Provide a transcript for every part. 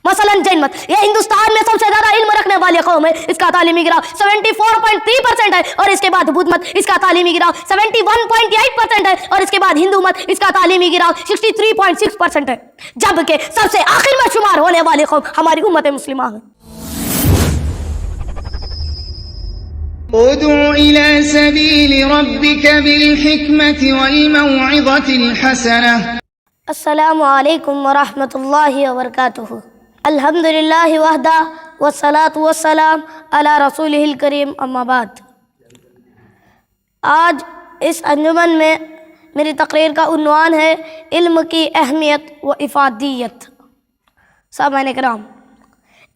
مثلاً جین مت، یہ ہندوستان میں سب سے زیادہ علم رکھنے والی قوم ہے، اس کا تعلیمی گراف 74.3% ہے، اور اس کے بعد بدھ مت، اس کا تعلیمی گراف 71.8% ہے، اور اس کے بعد ہندو مت، اس کا تعلیمی گراف 63.6% ہے، جبکہ سب سے آخر میں شمار ہونے والی قوم ہماری امت مسلمہ ہے۔ ادع إلى سبيل ربك بالحكمة والموعظة الحسنة۔ السلام علیکم ورحمۃ اللہ وبرکاتہ۔ الحمد للہ وحدہ والصلاۃ والسلام علی رسولہ الکریم، اما بعد۔ آج اس انجمن میں میری تقریر کا عنوان ہے علم کی اہمیت و افادیت۔ سامعین کرام،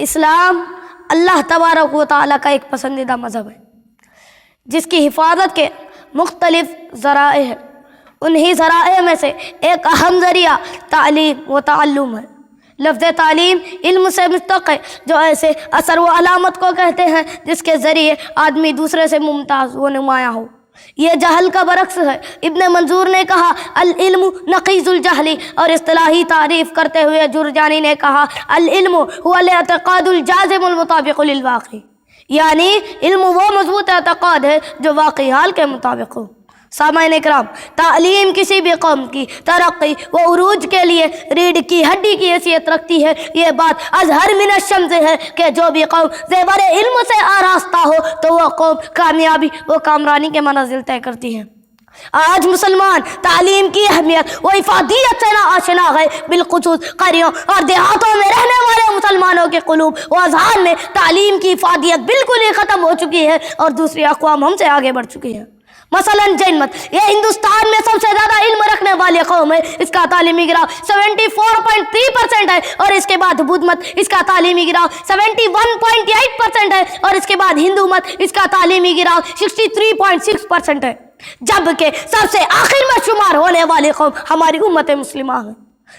اسلام اللہ تبارک و تعالیٰ کا ایک پسندیدہ مذہب ہے جس کی حفاظت کے مختلف ذرائع ہیں۔ انہی ذرائع میں سے ایک اہم ذریعہ تعلیم و تعلم ہے۔ لفظ تعلیم علم سے مشتق ہے، جو ایسے اثر و علامت کو کہتے ہیں جس کے ذریعے آدمی دوسرے سے ممتاز و نمایاں ہو۔ یہ جہل کا برعکس ہے۔ ابن منظور نے کہا العلم نقیض الجہل، اور اصطلاحی تعریف کرتے ہوئے جرجانی نے کہا العلم هو الاعتقاد الجازم المطابق للواقع، یعنی علم وہ مضبوط اعتقاد ہے جو واقعی حال کے مطابق ہو۔ سامعین اکرام، تعلیم کسی بھی قوم کی ترقی و عروج کے لیے ریڑھ کی ہڈی کی حیثیت رکھتی ہے۔ یہ بات اظہر من الشمس ہے کہ جو بھی قوم زیور علم سے آراستہ ہو تو وہ قوم کامیابی و کامرانی کے منازل طے کرتی ہے۔ آج مسلمان تعلیم کی اہمیت و افادیت سے ناآشنا ہے، بالخصوص قریوں اور دیہاتوں میں رہنے والے مسلمانوں کے قلوب و اذہان میں تعلیم کی افادیت بالکل ہی ختم ہو چکی ہے، اور دوسری اقوام ہم سے آگے بڑھ چکی ہے۔ مثلاً جین مت، یہ ہندوستان میں سب سے زیادہ علم رکھنے والی قوم ہے، اس کا تعلیمی گراف 74.3% ہے، اور اس کے بعد بدھ مت، اس کا تعلیمی گراف 71.8% ہے، اور اس کے بعد ہندو مت، اس کا تعلیمی گراف 63.6% ہے، جبکہ سب سے آخر میں شمار ہونے والی قوم ہماری امت مسلمہ ہے۔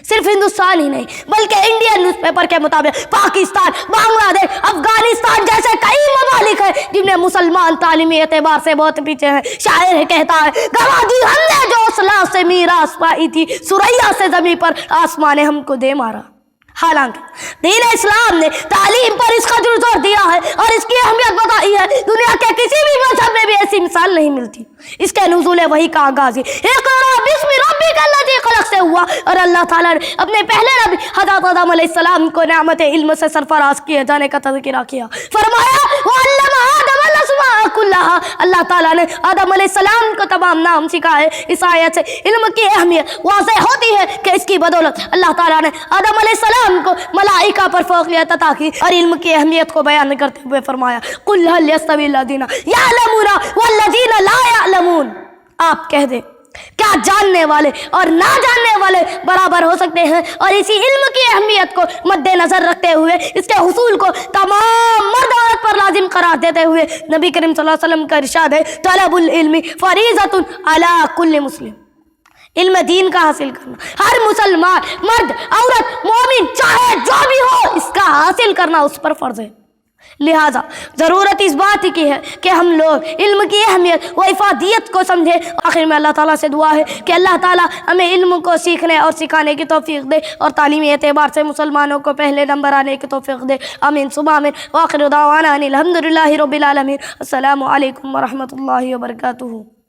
صرف ہندوستان ہی نہیں بلکہ انڈین نیوز پیپر کے مطابق پاکستان، بنگلہ دیش، افغانستان جیسے کئی ممالک ہیں جن میں مسلمان تعلیمی اعتبار سے بہت پیچھے ہیں۔ شاعر کہتا ہے گواہ دی ہم نے جو اصلاح سے میراث پائی تھی، ثریا سے زمین پر آسمان نے ہم کو دے مارا۔ حالانکہ دین اسلام نے تعلیم پر اس قدر زور دیا ہے اور اس کی اہمیت بتائی ہے، دنیا کے کسی بھی مذہب میں بھی ایسی مثال نہیں ملتی۔ اس کے نزول وحی کا آغاز اقرا بسم ربک الذی خلق سے ہوا، اور اللہ تعالیٰ نے اپنے پہلے نبی حضرت آدم علیہ السلام کو نعمت علم سے سرفراز کیے جانے کا تذکرہ کیا۔ فرمایا وعلم آدم الاسماء کلھا، اللہ تعالیٰ نے آدم علیہ السلام کو تمام نام سکھائے۔ اس آیت سے علم کی اہمیت واضح ہوتی ہے کہ اس کی بدولت اللہ تعالیٰ نے آدم علیہ السلام کو ملائکہ پر فوقیت عطا کی، اور علم کی اہمیت کو بیان کرتے ہوئے فرمایا قل هل يستوي الذين يعلمون والذين لا يعلمون، آپ کہہ دیں کیا جاننے والے اور نہ جاننے والے برابر ہو سکتے ہیں؟ اور اسی علم کی اہمیت کو مد نظر رکھتے ہوئے اس کے حصول کو تمام مرد عورت پر لازم قرار دیتے ہوئے نبی کریم صلی اللہ علیہ وسلم کا ارشاد ہے طلب العلم فریضۃ علی کل مسلم، علم دین کا حاصل کرنا ہر مسلمان، مرد عورت مومن چاہے جو بھی ہو، اس کا حاصل کرنا اس پر فرض ہے۔ لہذا ضرورت اس بات کی ہے کہ ہم لوگ علم کی اہمیت و افادیت کو سمجھیں۔ آخر میں اللہ تعالیٰ سے دعا ہے کہ اللہ تعالیٰ ہمیں علم کو سیکھنے اور سکھانے کی توفیق دے، اور تعلیمی اعتبار سے مسلمانوں کو پہلے نمبر آنے کی توفیق دے۔ آمین ثم آمین، وآخر دعوانا ان الحمد للہ رب العالمین۔ السلام علیکم ورحمۃ اللہ وبرکاتہ۔